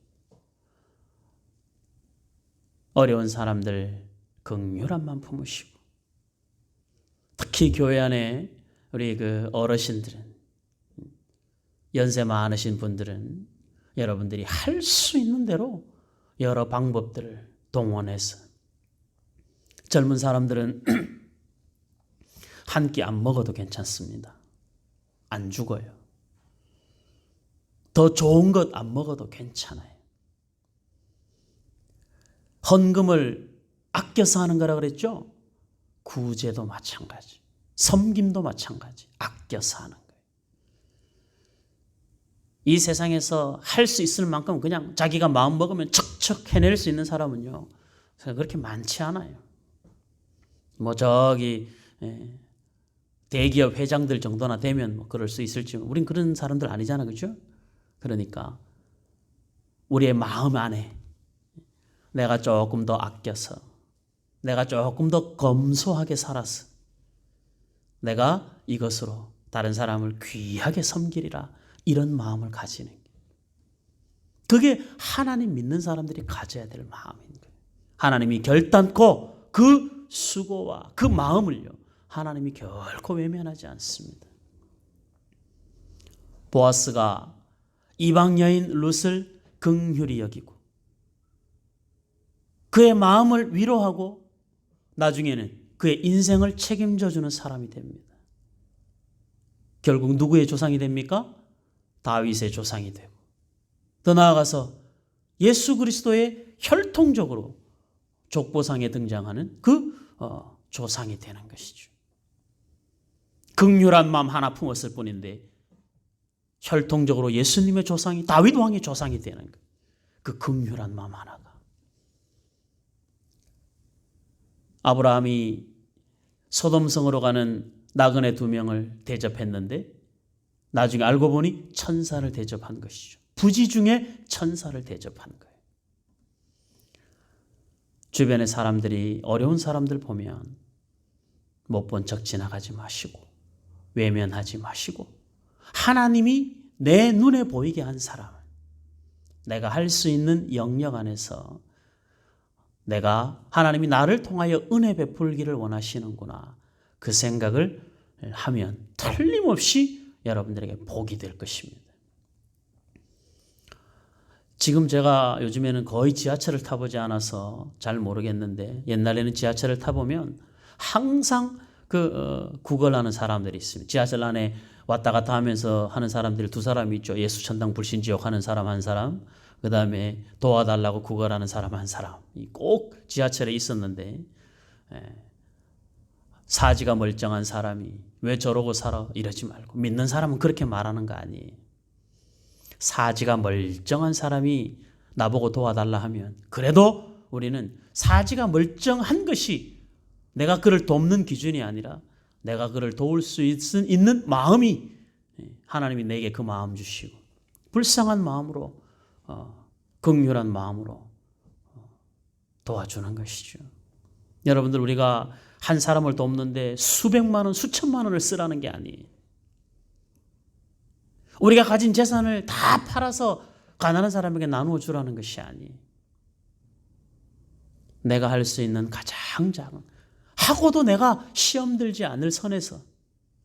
어려운 사람들 긍휼한 마음 품으시고, 특히 교회 안에 우리 그 어르신들은, 연세 많으신 분들은 여러분들이 할 수 있는 대로 여러 방법들을 동원해서, 젊은 사람들은 한 끼 안 먹어도 괜찮습니다. 안 죽어요. 더 좋은 것 안 먹어도 괜찮아요. 헌금을 아껴서 하는 거라 그랬죠? 구제도 마찬가지, 섬김도 마찬가지, 아껴서 하는 거예요. 이 세상에서 할 수 있을 만큼 그냥 자기가 마음 먹으면 척척 해낼 수 있는 사람은요, 그렇게 많지 않아요. 뭐 저기 대기업 회장들 정도나 되면 뭐 그럴 수 있을지, 우린 그런 사람들 아니잖아, 그죠? 그러니까 우리의 마음 안에 내가 조금 더 아껴서, 내가 조금 더 검소하게 살아서 내가 이것으로 다른 사람을 귀하게 섬기리라, 이런 마음을 가지는 게, 그게 하나님 믿는 사람들이 가져야 될 마음인 거예요. 하나님이 결단코 그 수고와 그 마음을요, 하나님이 결코 외면하지 않습니다. 보아스가 이방 여인 룻을 긍휼히 여기고 그의 마음을 위로하고 나중에는 그의 인생을 책임져 주는 사람이 됩니다. 결국 누구의 조상이 됩니까? 다윗의 조상이 되고, 더 나아가서 예수 그리스도의 혈통적으로 족보상에 등장하는 그 조상이 되는 것이죠. 긍휼한 마음 하나 품었을 뿐인데 혈통적으로 예수님의 조상이, 다윗 왕의 조상이 되는 거예요. 그 긍휼한 마음 하나가. 아브라함이 소돔성으로 가는 나그네 2명을 대접했는데 나중에 알고 보니 천사를 대접한 것이죠. 부지 중에 천사를 대접한 거예요. 주변의 사람들이, 어려운 사람들 보면 못 본 척 지나가지 마시고, 외면하지 마시고, 하나님이 내 눈에 보이게 한 사람을 내가 할 수 있는 영역 안에서, 내가 하나님이 나를 통하여 은혜 베풀기를 원하시는구나, 그 생각을 하면 틀림없이 여러분들에게 복이 될 것입니다. 지금 제가 요즘에는 거의 지하철을 타보지 않아서 잘 모르겠는데, 옛날에는 지하철을 타보면 항상 구걸하는 사람들이 있습니다. 지하철 안에 왔다 갔다 하면서 하는 사람들이 2사람이 있죠. 예수 천당 불신지옥 하는 사람 한 사람, 그 다음에 도와달라고 구걸하는 사람 한 사람이 꼭 지하철에 있었는데, 사지가 멀쩡한 사람이 왜 저러고 살아 이러지 말고, 믿는 사람은 그렇게 말하는 거 아니에요. 사지가 멀쩡한 사람이 나보고 도와달라 하면 그래도 우리는 사지가 멀쩡한 것이 내가 그를 돕는 기준이 아니라, 내가 그를 도울 수 있는 마음이, 하나님이 내게 그 마음 주시고 불쌍한 마음으로, 긍휼한 마음으로 도와주는 것이죠. 여러분들, 우리가 한 사람을 돕는데 수백만 원, 수천만 원을 쓰라는 게 아니에요. 우리가 가진 재산을 다 팔아서 가난한 사람에게 나누어 주라는 것이 아니에요. 내가 할 수 있는 가장 작은, 하고도 내가 시험 들지 않을 선에서,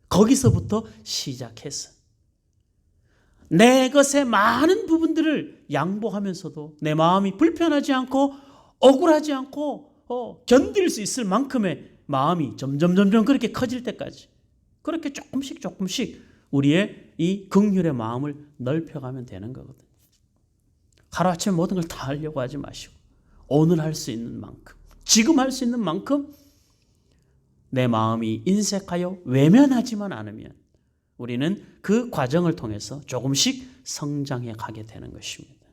거기서부터 시작해서 내 것의 많은 부분들을 양보하면서도 내 마음이 불편하지 않고 억울하지 않고 견딜 수 있을 만큼의 마음이 점점 그렇게 커질 때까지, 그렇게 조금씩 우리의 이 긍휼의 마음을 넓혀가면 되는 거거든요. 하루아침에 모든 걸 다 하려고 하지 마시고, 오늘 할 수 있는 만큼, 지금 할 수 있는 만큼 내 마음이 인색하여 외면하지만 않으면 우리는 그 과정을 통해서 조금씩 성장해 가게 되는 것입니다.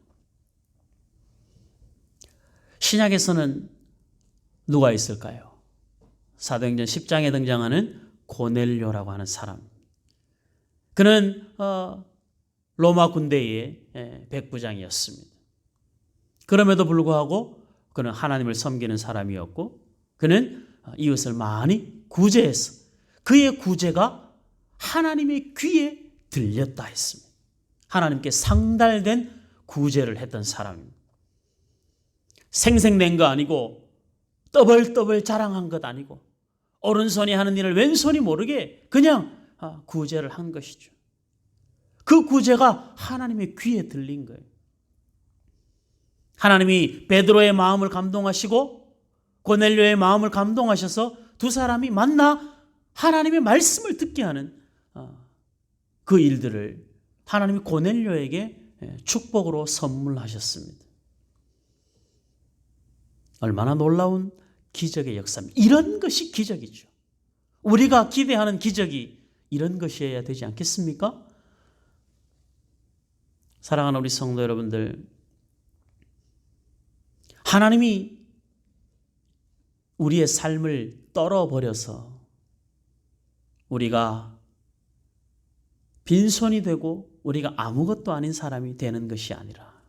신약에서는 누가 있을까요? 사도행전 10장에 등장하는 고넬료라고 하는 사람. 그는 로마 군대의 백부장이었습니다. 그럼에도 불구하고 그는 하나님을 섬기는 사람이었고, 그는 이웃을 많이 구제했어. 그의 구제가 하나님의 귀에 들렸다 했습니다. 하나님께 상달된 구제를 했던 사람입니다. 생색낸 거 아니고 떠벌떠벌 자랑한 것 아니고 오른손이 하는 일을 왼손이 모르게 그냥 구제를 한 것이죠. 그 구제가 하나님의 귀에 들린 거예요. 하나님이 베드로의 마음을 감동하시고 고넬료의 마음을 감동하셔서 두 사람이 만나 하나님의 말씀을 듣게 하는 그 일들을 하나님이 고넬료에게 축복으로 선물하셨습니다. 얼마나 놀라운 기적의 역사입니다. 이런 것이 기적이죠. 우리가 기대하는 기적이 이런 것이어야 되지 않겠습니까? 사랑하는 우리 성도 여러분들, 하나님이 우리의 삶을 떨어버려서 우리가 빈손이 되고 우리가 아무것도 아닌 사람이 되는 것이 아니라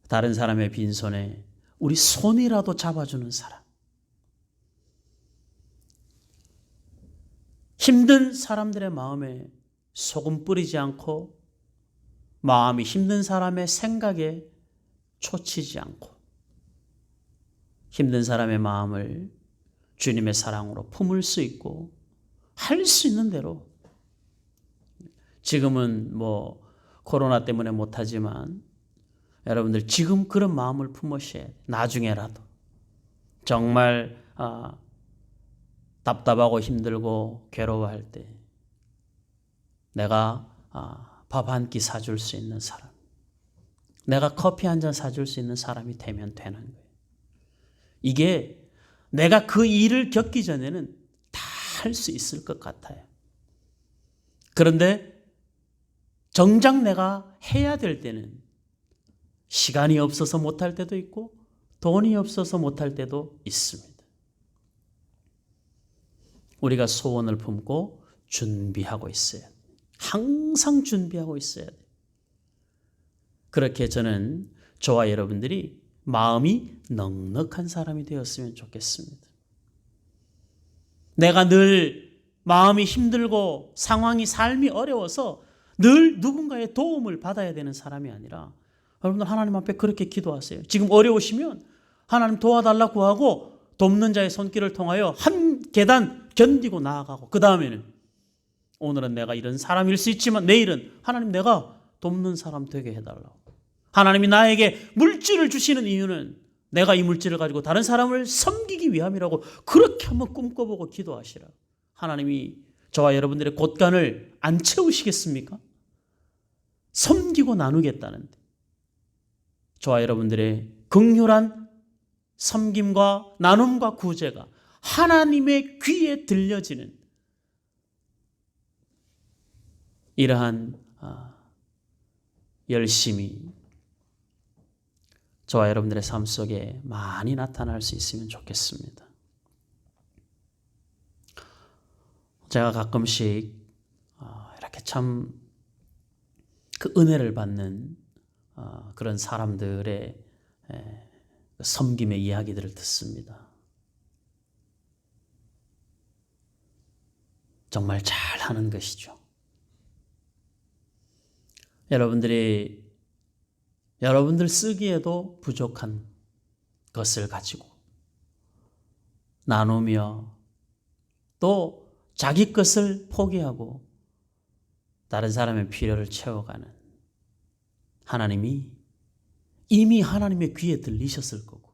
다른 사람의 빈손에 우리 손이라도 잡아주는 사람, 힘든 사람들의 마음에 소금 뿌리지 않고 마음이 힘든 사람의 생각에 초치지 않고 힘든 사람의 마음을 주님의 사랑으로 품을 수 있고 할 수 있는 대로, 지금은 코로나 때문에 못하지만 여러분들 지금 그런 마음을 품으셔야 돼요. 나중에라도 정말 답답하고 힘들고 괴로워할 때 내가 밥 한 끼 사줄 수 있는 사람, 내가 커피 한 잔 사줄 수 있는 사람이 되면 되는 거예요. 이게 내가 그 일을 겪기 전에는 다 할 수 있을 것 같아요. 그런데 정작 내가 해야 될 때는 시간이 없어서 못할 때도 있고 돈이 없어서 못할 때도 있습니다. 우리가 소원을 품고 준비하고 있어야 돼요. 항상 준비하고 있어야 돼요. 그렇게 저는 저와 여러분들이 마음이 넉넉한 사람이 되었으면 좋겠습니다. 내가 늘 마음이 힘들고 상황이 삶이 어려워서 늘 누군가의 도움을 받아야 되는 사람이 아니라 여러분들 하나님 앞에 그렇게 기도하세요. 지금 어려우시면 하나님 도와달라고 하고 돕는 자의 손길을 통하여 한 계단 견디고 나아가고 그 다음에는 오늘은 내가 이런 사람일 수 있지만 내일은 하나님 내가 돕는 사람 되게 해달라고. 하나님이 나에게 물질을 주시는 이유는 내가 이 물질을 가지고 다른 사람을 섬기기 위함이라고 그렇게 한번 꿈꿔보고 기도하시라. 하나님이 저와 여러분들의 곳간을 안 채우시겠습니까? 섬기고 나누겠다는데 저와 여러분들의 긍휼한 섬김과 나눔과 구제가 하나님의 귀에 들려지는 이러한 열심이 저와 여러분들의 삶 속에 많이 나타날 수 있으면 좋겠습니다. 제가 가끔씩 이렇게 참 그 은혜를 받는 그런 사람들의 섬김의 이야기들을 듣습니다. 정말 잘하는 것이죠. 여러분들이 여러분들 쓰기에도 부족한 것을 가지고 나누며 또 자기 것을 포기하고 다른 사람의 필요를 채워가는 하나님이 이미 하나님의 귀에 들리셨을 거고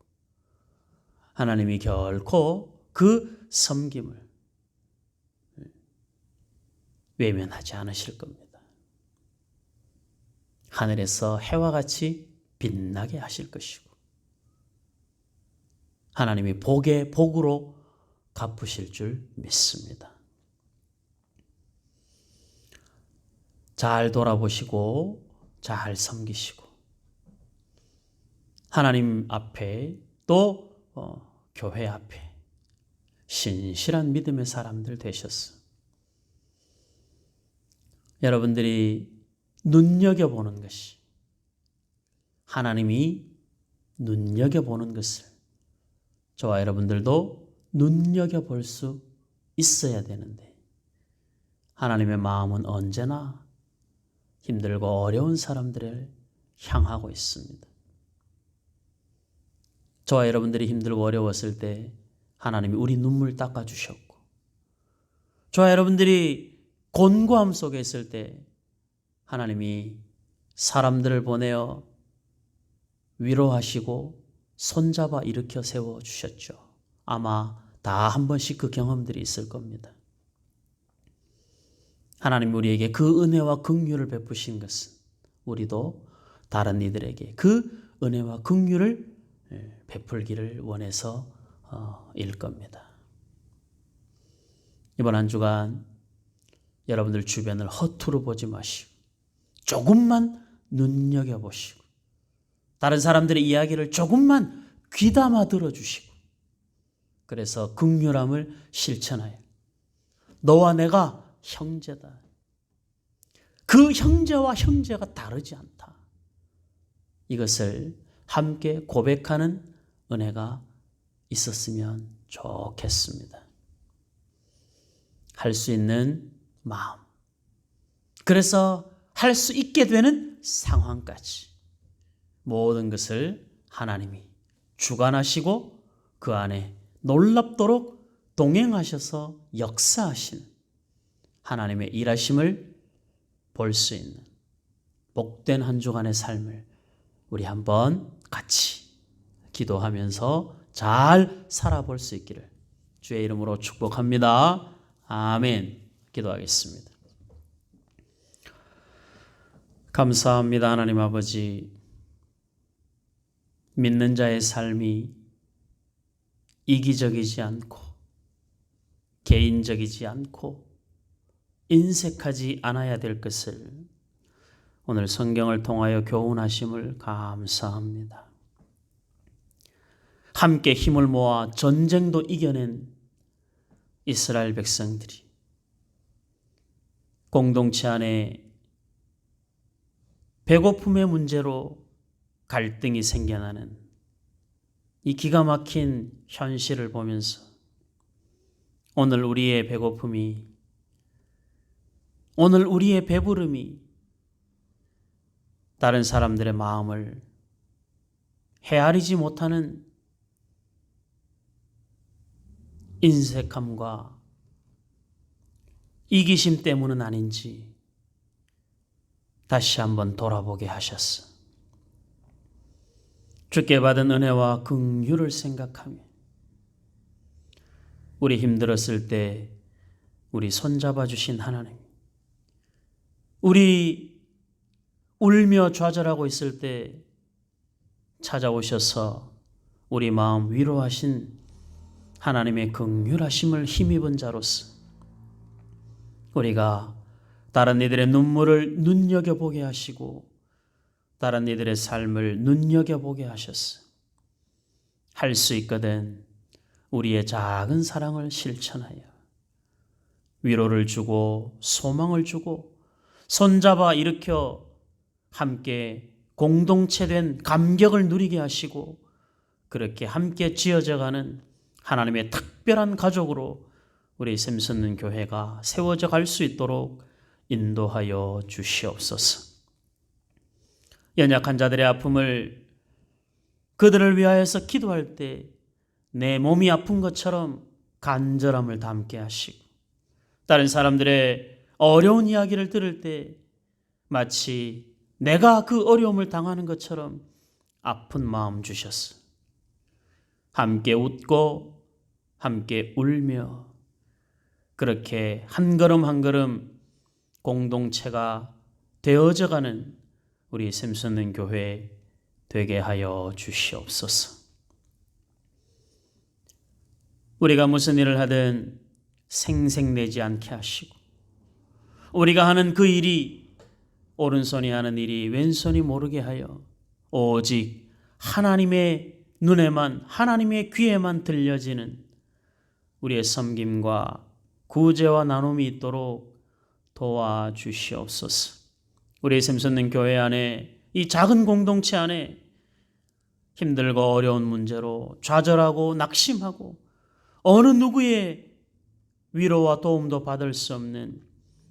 하나님이 결코 그 섬김을 외면하지 않으실 겁니다. 하늘에서 해와 같이 빛나게 하실 것이고 하나님이 복의 복으로 갚으실 줄 믿습니다. 잘 돌아보시고 잘 섬기시고 하나님 앞에 또 교회 앞에 신실한 믿음의 사람들 되셨어. 여러분들이 눈여겨보는 것이 하나님이 눈여겨보는 것을 저와 여러분들도 눈여겨볼 수 있어야 되는데 하나님의 마음은 언제나 힘들고 어려운 사람들을 향하고 있습니다. 저와 여러분들이 힘들고 어려웠을 때 하나님이 우리 눈물 닦아주셨고, 저와 여러분들이 곤고함 속에 있을 때 하나님이 사람들을 보내어 위로하시고 손잡아 일으켜 세워주셨죠. 아마 다 한 번씩 그 경험들이 있을 겁니다. 하나님 우리에게 그 은혜와 긍휼을 베푸신 것은 우리도 다른 이들에게 그 은혜와 긍휼을 베풀기를 원해서 일 겁니다. 이번 한 주간 여러분들 주변을 허투루 보지 마시고 조금만 눈여겨보시고 다른 사람들의 이야기를 조금만 귀담아 들어주시고 그래서 긍휼함을 실천하여 너와 내가 형제다. 그 형제와 형제가 다르지 않다. 이것을 함께 고백하는 은혜가 있었으면 좋겠습니다. 할 수 있는 마음. 그래서 할 수 있게 되는 상황까지 모든 것을 하나님이 주관하시고 그 안에 놀랍도록 동행하셔서 역사하시는 하나님의 일하심을 볼 수 있는 복된 한 주간의 삶을 우리 한번 같이 기도하면서 잘 살아볼 수 있기를 주의 이름으로 축복합니다. 아멘. 기도하겠습니다. 감사합니다. 하나님 아버지, 믿는 자의 삶이 이기적이지 않고 개인적이지 않고 인색하지 않아야 될 것을 오늘 성경을 통하여 교훈하심을 감사합니다. 함께 힘을 모아 전쟁도 이겨낸 이스라엘 백성들이 공동체 안에 배고픔의 문제로 갈등이 생겨나는 이 기가 막힌 현실을 보면서 오늘 우리의 배고픔이, 오늘 우리의 배부름이 다른 사람들의 마음을 헤아리지 못하는 인색함과 이기심 때문은 아닌지 다시 한번 돌아보게 하셨어. 주께 받은 은혜와 긍휼을 생각하며 우리 힘들었을 때 우리 손잡아 주신 하나님, 우리 울며 좌절하고 있을 때 찾아오셔서 우리 마음 위로하신 하나님의 긍휼하심을 힘입은 자로서 우리가 다른 이들의 눈물을 눈여겨보게 하시고 다른 이들의 삶을 눈여겨보게 하셨어. 할 수 있거든 우리의 작은 사랑을 실천하여 위로를 주고 소망을 주고 손잡아 일으켜 함께 공동체된 감격을 누리게 하시고 그렇게 함께 지어져가는 하나님의 특별한 가족으로 우리 샘솟는 교회가 세워져 갈 수 있도록 인도하여 주시옵소서. 연약한 자들의 아픔을 그들을 위하여서 기도할 때 내 몸이 아픈 것처럼 간절함을 담게 하시고 다른 사람들의 어려운 이야기를 들을 때 마치 내가 그 어려움을 당하는 것처럼 아픈 마음 주셨어. 함께 웃고 함께 울며 그렇게 한 걸음 한 걸음 공동체가 되어져가는 우리 샘솟는 교회 되게 하여 주시옵소서. 우리가 무슨 일을 하든 생색내지 않게 하시고 우리가 하는 그 일이 오른손이 하는 일이 왼손이 모르게 하여 오직 하나님의 눈에만 하나님의 귀에만 들려지는 우리의 섬김과 구제와 나눔이 있도록 도와주시옵소서. 우리 샘솟는 교회 안에 이 작은 공동체 안에 힘들고 어려운 문제로 좌절하고 낙심하고 어느 누구의 위로와 도움도 받을 수 없는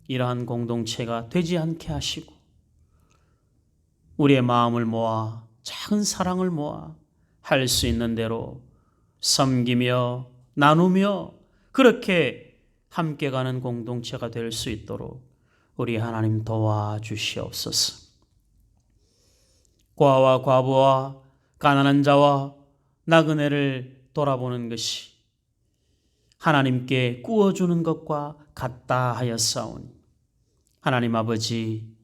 이러한 공동체가 되지 않게 하시고 우리의 마음을 모아 작은 사랑을 모아 할 수 있는 대로 섬기며 나누며 그렇게 함께 가는 공동체가 될 수 있도록 우리 하나님 도와주시옵소서. 고아와 과부와 가난한 자와 나그네를 돌아보는 것이 하나님께 꾸어주는 것과 같다 하였사오니 하나님 아버지,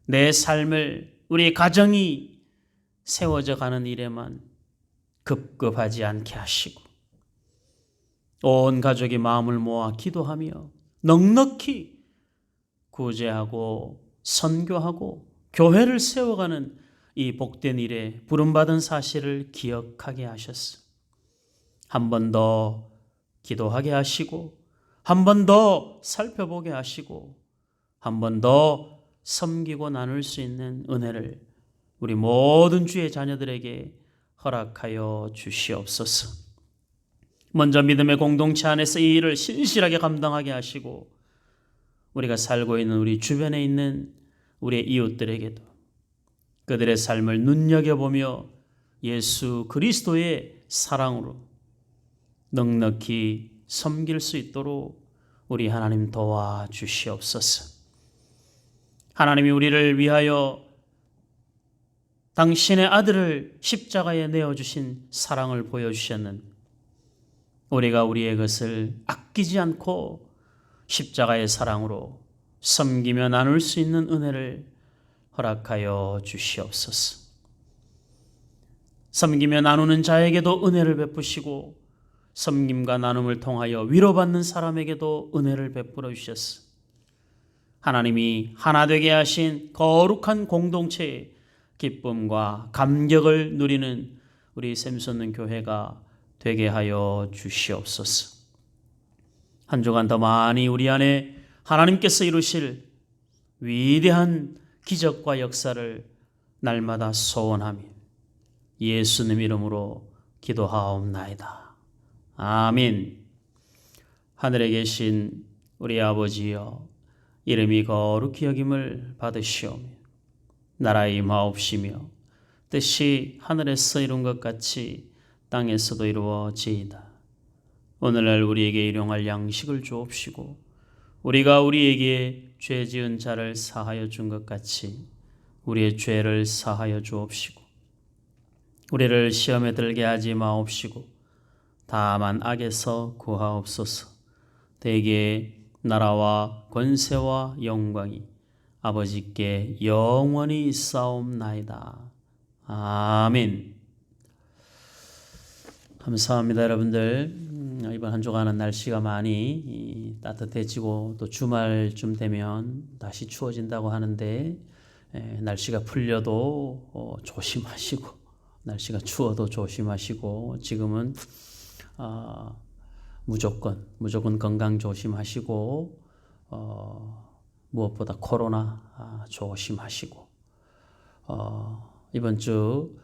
내 삶을 우리 가정이 세워져 가는 일에만 급급하지 않게 하시고 온 가족이 마음을 모아 기도하며 넉넉히 구제하고 선교하고 교회를 세워가는 이 복된 일에 부름받은 사실을 기억하게 하셨어. 한 번 더 기도하게 하시고 한 번 더 살펴보게 하시고 한 번 더 섬기고 나눌 수 있는 은혜를 우리 모든 주의 자녀들에게 허락하여 주시옵소서. 먼저 믿음의 공동체 안에서 이 일을 신실하게 감당하게 하시고 우리가 살고 있는 우리 주변에 있는 우리의 이웃들에게도 그들의 삶을 눈여겨보며 예수 그리스도의 사랑으로 넉넉히 섬길 수 있도록 우리 하나님 도와주시옵소서. 하나님이 우리를 위하여 당신의 아들을 십자가에 내어주신 사랑을 보여주셨는 우리가 우리의 것을 아끼지 않고 십자가의 사랑으로 섬기며 나눌 수 있는 은혜를 허락하여 주시옵소서. 섬기며 나누는 자에게도 은혜를 베푸시고 섬김과 나눔을 통하여 위로받는 사람에게도 은혜를 베풀어 주셨어. 하나님이 하나 되게 하신 거룩한 공동체의 기쁨과 감격을 누리는 우리 샘솟는 교회가 되게 하여 주시옵소서. 한 주간 더 많이 우리 안에 하나님께서 이루실 위대한 기적과 역사를 날마다 소원하며 예수님 이름으로 기도하옵나이다. 아멘. 하늘에 계신 우리 아버지여, 이름이 거룩히 여김을 받으시오며 나라의 임하옵시며 뜻이 하늘에서 이룬 것 같이 땅에서도 이루어지이다. 오늘날 우리에게 일용할 양식을 주옵시고 우리가 우리에게 죄 지은 자를 사하여 준 것 같이 우리의 죄를 사하여 주옵시고 우리를 시험에 들게 하지 마옵시고 다만 악에서 구하옵소서. 대개 나라와 권세와 영광이 아버지께 영원히 있사옵나이다. 아멘. 감사합니다, 여러분들. 이번 한 주간은 날씨가 많이 따뜻해지고 또 주말쯤 되면 다시 추워진다고 하는데 날씨가 풀려도 조심하시고 날씨가 추워도 조심하시고 지금은 무조건 건강 조심하시고 무엇보다 코로나 조심하시고 이번 주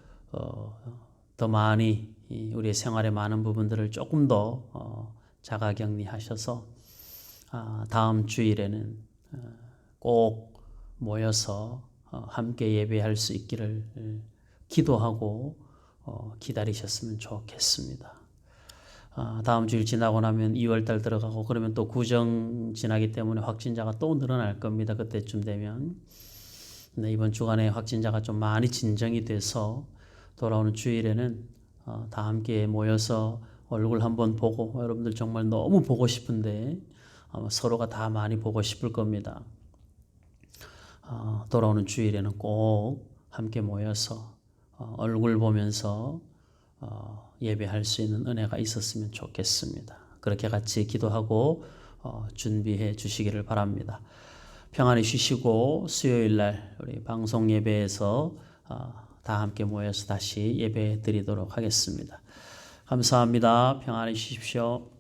더 많이 우리의 생활의 많은 부분들을 조금 더 자가격리하셔서 다음 주일에는 꼭 모여서 함께 예배할 수 있기를 기도하고 기다리셨으면 좋겠습니다. 다음 주일 지나고 나면 2월달 들어가고 그러면 또 구정 지나기 때문에 확진자가 또 늘어날 겁니다. 그때쯤 되면. 네, 이번 주간에 확진자가 좀 많이 진정이 돼서 돌아오는 주일에는 다 함께 모여서 얼굴 한번 보고 여러분들 정말 너무 보고 싶은데 서로가 다 많이 보고 싶을 겁니다. 돌아오는 주일에는 꼭 함께 모여서 얼굴 보면서 예배할 수 있는 은혜가 있었으면 좋겠습니다. 그렇게 같이 기도하고 준비해 주시기를 바랍니다. 평안히 쉬시고 수요일 날 우리 방송 예배에서 다 함께 모여서 다시 예배 드리도록 하겠습니다. 감사합니다. 평안히 쉬십시오.